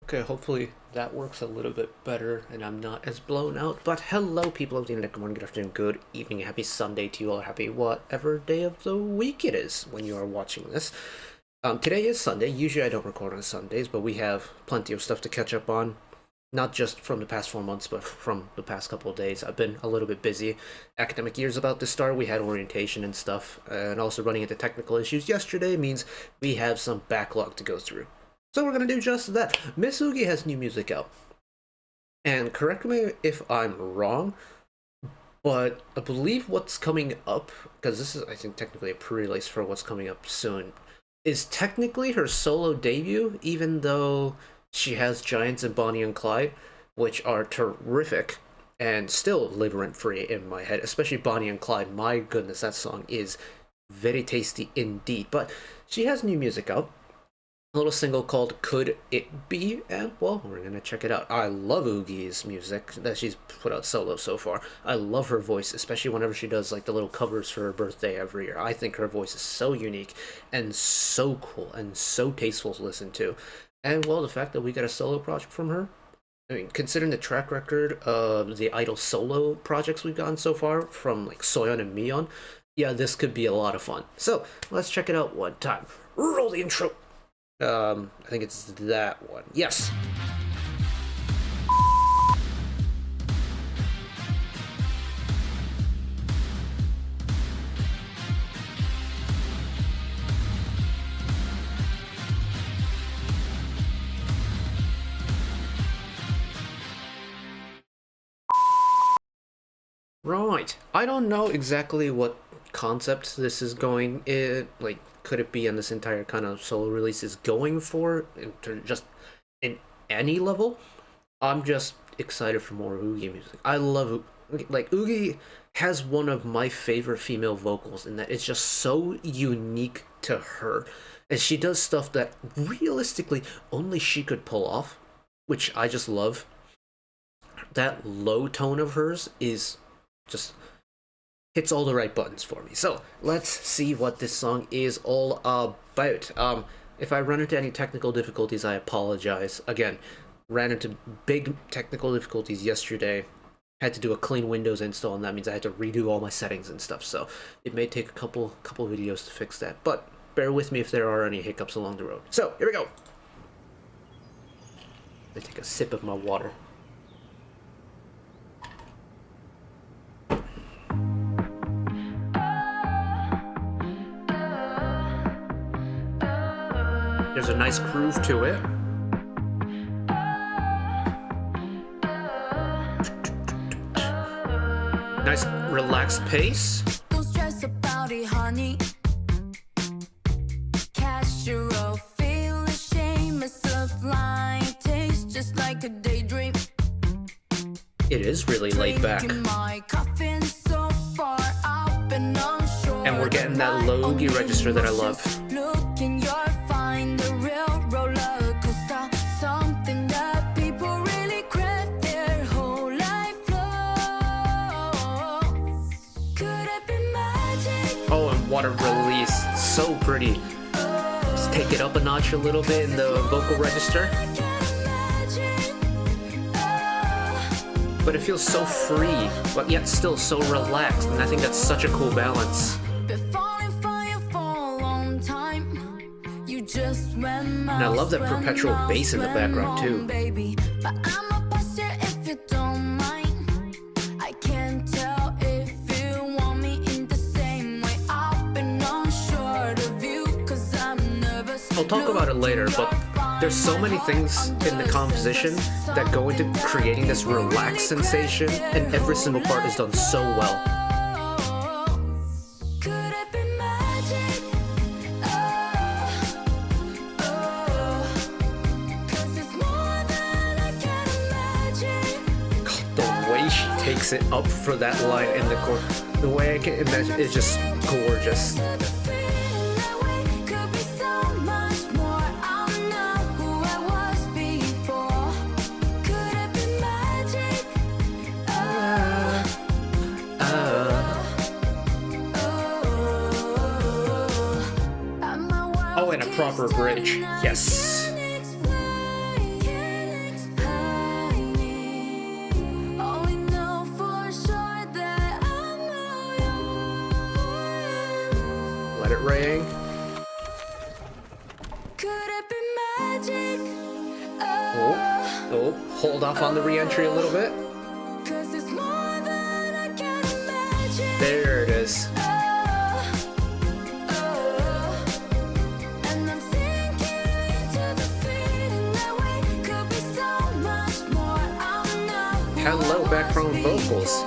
Okay, hopefully that works a little bit better and I'm not as blown out. But hello, people of the internet. Good morning, good afternoon, good evening, happy Sunday to you all. Happy whatever day of the week it is when you are watching this. Today is Sunday. Usually I don't record on Sundays, but we have plenty of stuff to catch up on. Not just from the past 4 months, but from the past couple of days. I've been a little bit busy. Academic year's about to start. We had orientation and stuff, and also running into technical issues yesterday means we have some backlog to go through. So we're gonna do just that. Miss YUQI has new music out. And correct me if I'm wrong, but I believe what's coming up, because this is, I think, technically a pre-release for what's coming up soon, is technically her solo debut, even though she has Giants and Bonnie and Clyde, which are terrific and still live rent-free in my head, especially Bonnie and Clyde. My goodness, that song is very tasty indeed. But she has new music out. A little single called Could It Be? And, well, we're gonna check it out. I love YUQI's music that she's put out solo so far. I love her voice, especially whenever she does like the little covers for her birthday every year. I think her voice is so unique and so cool and so tasteful to listen to. And, well, the fact that we got a solo project from her, I mean, considering the track record of the Idol solo projects we've gotten so far from like Soyeon and Miyeon, yeah, this could be a lot of fun. So, let's check it out one time. Roll the intro! I think it's that one. Yes. Right. I don't know exactly what concept this is going in, like, could it be on this entire kind of solo release is going for, just in any level. I'm just excited for more YUQI music. I love, like, YUQI has one of my favorite female vocals in that it's just so unique to her. And she does stuff that realistically only she could pull off, which I just love. That low tone of hers is just hits all the right buttons for me. So let's see what this song is all about. If I run into any technical difficulties, I apologize. Again, ran into big technical difficulties yesterday. Had to do a clean Windows install, and that means I had to redo all my settings and stuff. So it may take a couple videos to fix that, but bear with me if there are any hiccups along the road. So here we go. Let me take a sip of my water. There's a nice groove to it. Nice relaxed pace. Don't stress about it, honey. Casual, feel ashamed, myself lying, tastes just like a daydream. It is really laid back. And we're getting that low YUQI register that I love. Oh, and what a release. So pretty. Just take it up a notch a little bit in the vocal register. But it feels so free, but yet still so relaxed, and I think that's such a cool balance. And I love that perpetual bass in the background too. I'll talk about it later, but there's so many things in the composition that go into creating this relaxed sensation, and every single part is done so well. God, the way she takes it up for that line in the chorus, the way I can imagine, is just gorgeous. Oh, and a proper bridge. Yes. raying. Could it be magic? Oh, hold off on the re-entry a little bit. 'Cause it's more than I can imagine. There it is. And I'm sinking into the feeling that we could be so much more. I'm not Hello, background vocals.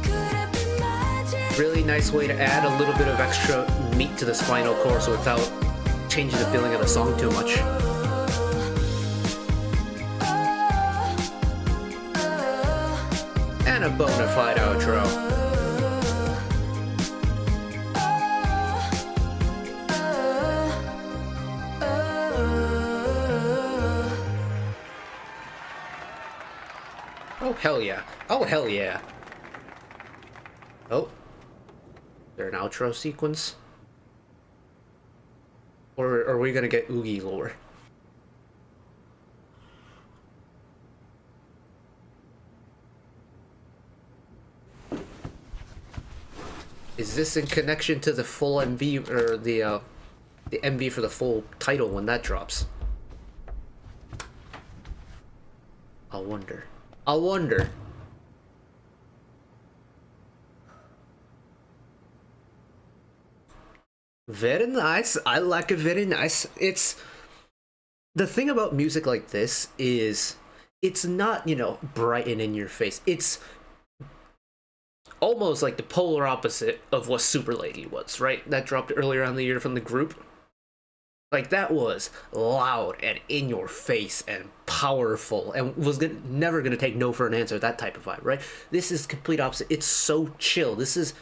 Could it be magic? Really nice way to add a little bit of extra meat to this final chorus without changing the feeling of the song too much. And a bona fide outro. Oh hell yeah. Oh hell yeah. Oh. Is there an outro sequence? Or are we gonna get YUQI lore? Is this in connection to the full MV or the MV for the full title when that drops? I wonder. I wonder. Very nice. I like it very nice. It's the thing about music like this is it's not, you know, bright and in your face. It's almost like the polar opposite of what Super Lady was, right? That dropped earlier on the year from the group. Like, that was loud and in your face and powerful and was never gonna take no for an answer, that type of vibe, right? This is complete opposite. It's so chill. This is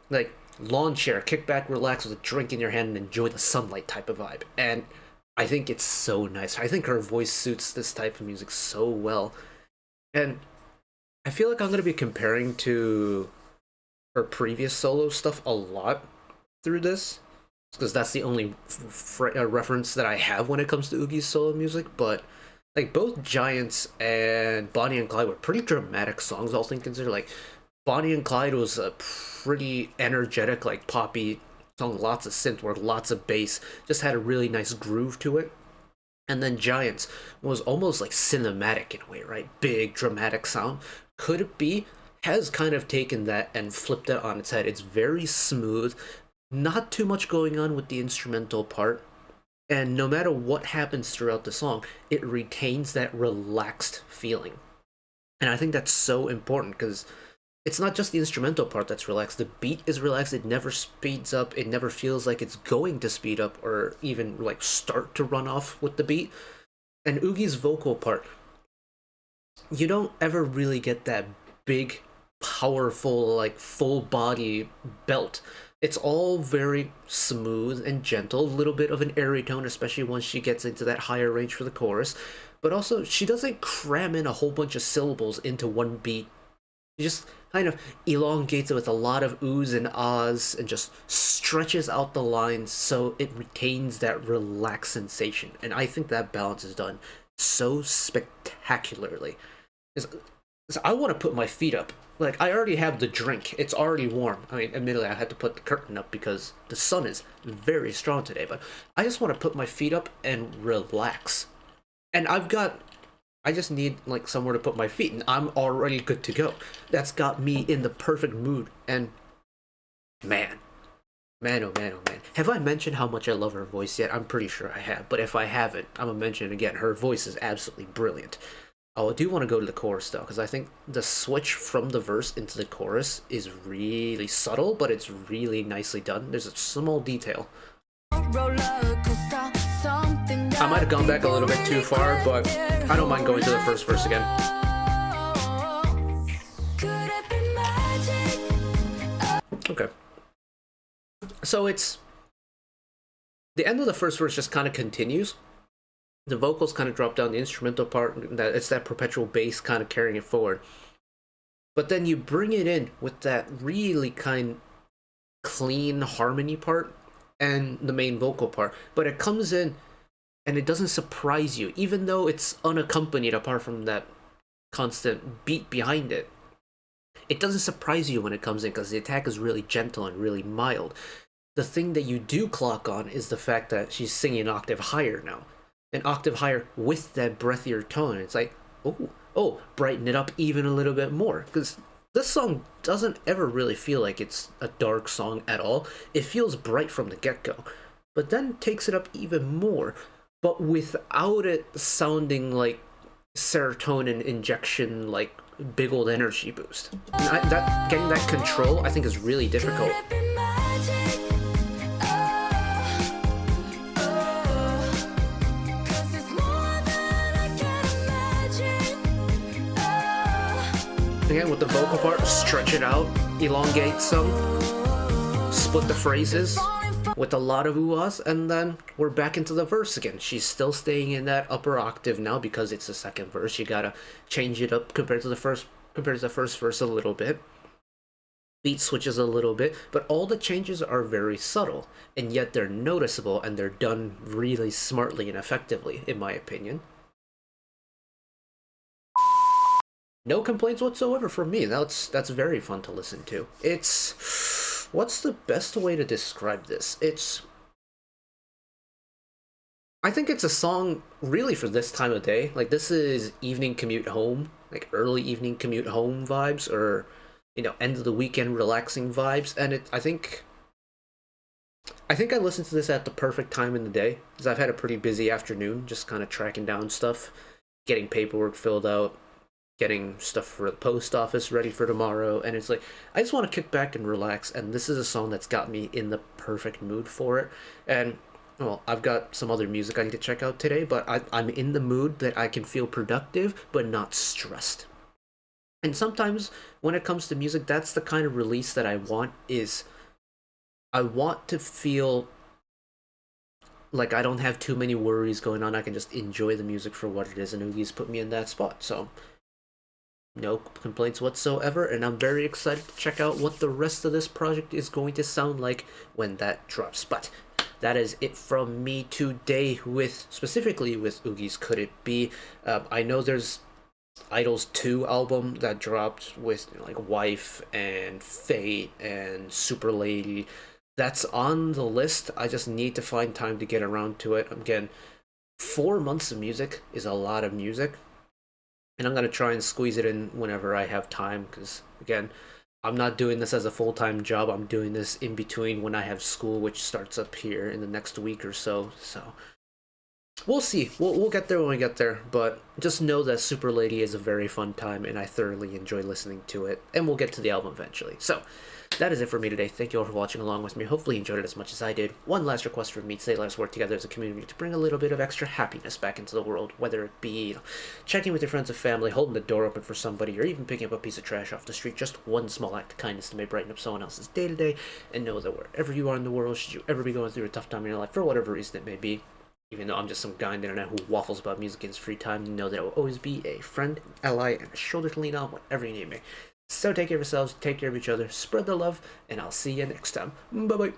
like lawn chair, kick back, relax with a drink in your hand and enjoy the sunlight type of vibe. And I think it's so nice. I think her voice suits this type of music so well. And I feel like I'm gonna be comparing to her previous solo stuff a lot through this, because that's the only reference that I have when it comes to YUQI's solo music. But like both Giants and Bonnie and Clyde were pretty dramatic songs, all things considered. Like Bonnie and Clyde was a pretty energetic, like poppy song, lots of synth work, lots of bass, just had a really nice groove to it. And then Giants was almost like cinematic in a way, right? Big dramatic sound. Could it be? Has kind of taken that and flipped it on its head. It's very smooth, not too much going on with the instrumental part, and no matter what happens throughout the song, it retains that relaxed feeling. And I think that's so important because it's not just the instrumental part that's relaxed. The beat is relaxed. It never speeds up. It never feels like it's going to speed up or even like start to run off with the beat. And YUQI's vocal part, you don't ever really get that big, powerful, like full body belt. It's all very smooth and gentle, a little bit of an airy tone, especially once she gets into that higher range for the chorus. But also, she doesn't cram in a whole bunch of syllables into one beat. She just kind of elongates it with a lot of oohs and ahs and just stretches out the lines so it retains that relaxed sensation. And I think that balance is done so spectacularly. I want to put my feet up. Like, I already have the drink. It's already warm. I mean, admittedly, I had to put the curtain up because the sun is very strong today, but I just want to put my feet up and relax. And I just need, like, somewhere to put my feet, and I'm already good to go. That's got me in the perfect mood, and man, oh man. Have I mentioned how much I love her voice yet? I'm pretty sure I have, but if I haven't, I'm gonna mention it again. Her voice is absolutely brilliant. Oh, I do want to go to the chorus though, because I think the switch from the verse into the chorus is really subtle, but it's really nicely done. There's a small detail. I might have gone back a little bit too far, but I don't mind going to the first verse again. Okay. So it's the end of the first verse just kind of continues. The vocals kind of drop down, the instrumental part, it's that perpetual bass kind of carrying it forward. But then you bring it in with that really kind clean harmony part and the main vocal part. But it comes in and it doesn't surprise you, even though it's unaccompanied apart from that constant beat behind it. It doesn't surprise you when it comes in because the attack is really gentle and really mild. the thing that you do clock on is the fact that she's singing an octave higher now, an octave higher with that breathier tone. It's like, oh, brighten it up even a little bit more, because this song doesn't ever really feel like it's a dark song at all. It feels bright from the get-go, but then takes it up even more, but without it sounding like serotonin injection, like big old energy boost. And that getting that control, I think, is really difficult. Could it be magic? Oh, 'cause it's more than I can imagine. Again, with the vocal part, stretch it out, elongate some, split the phrases with a lot of ooh-ahs, and then we're back into the verse again. She's still staying in that upper octave now because it's the second verse. You gotta change it up compared to the first verse a little bit. Beat switches a little bit, but all the changes are very subtle, and yet they're noticeable, and they're done really smartly and effectively, in my opinion. No complaints whatsoever from me. That's very fun to listen to. What's the best way to describe this? I think it's a song really for this time of day. Like, this is evening commute home, like early evening commute home vibes, or, end of the weekend relaxing vibes. And I think I listened to this at the perfect time in the day, because I've had a pretty busy afternoon, just kind of tracking down stuff, getting paperwork filled out, getting stuff for the post office ready for tomorrow, and it's like, I just want to kick back and relax, and this is a song that's got me in the perfect mood for it. And, well, I've got some other music I need to check out today, but I'm in the mood that I can feel productive, but not stressed. And sometimes, when it comes to music, that's the kind of release that I want, is I want to feel like I don't have too many worries going on. I can just enjoy the music for what it is, and YUQI's put me in that spot, so no complaints whatsoever, and I'm very excited to check out what the rest of this project is going to sound like when that drops. But that is it from me today, specifically with YUQI's Could It Be. I know there's Idol's 2 album that dropped with like Wife and Fate and Super Lady. That's on the list. I just need to find time to get around to it. Again, 4 months of music is a lot of music, and I'm going to try and squeeze it in whenever I have time, because, again, I'm not doing this as a full-time job. I'm doing this in between when I have school, which starts up here in the next week or so. So we'll see. We'll get there when we get there, but just know that Super Lady is a very fun time, and I thoroughly enjoy listening to it, and we'll get to the album eventually. So that is it for me today. Thank you all for watching along with me. Hopefully you enjoyed it as much as I did. One last request from me today: let's work together as a community to bring a little bit of extra happiness back into the world, whether it be checking with your friends and family, holding the door open for somebody, or even picking up a piece of trash off the street. Just one small act of kindness to may brighten up someone else's day to day. And know that wherever you are in the world, should you ever be going through a tough time in your life, for whatever reason it may be, even though I'm just some guy on the internet who waffles about music in his free time, you know that I will always be a friend, an ally, and a shoulder to lean on whenever you need me. So take care of yourselves, take care of each other, spread the love, and I'll see you next time. Bye-bye.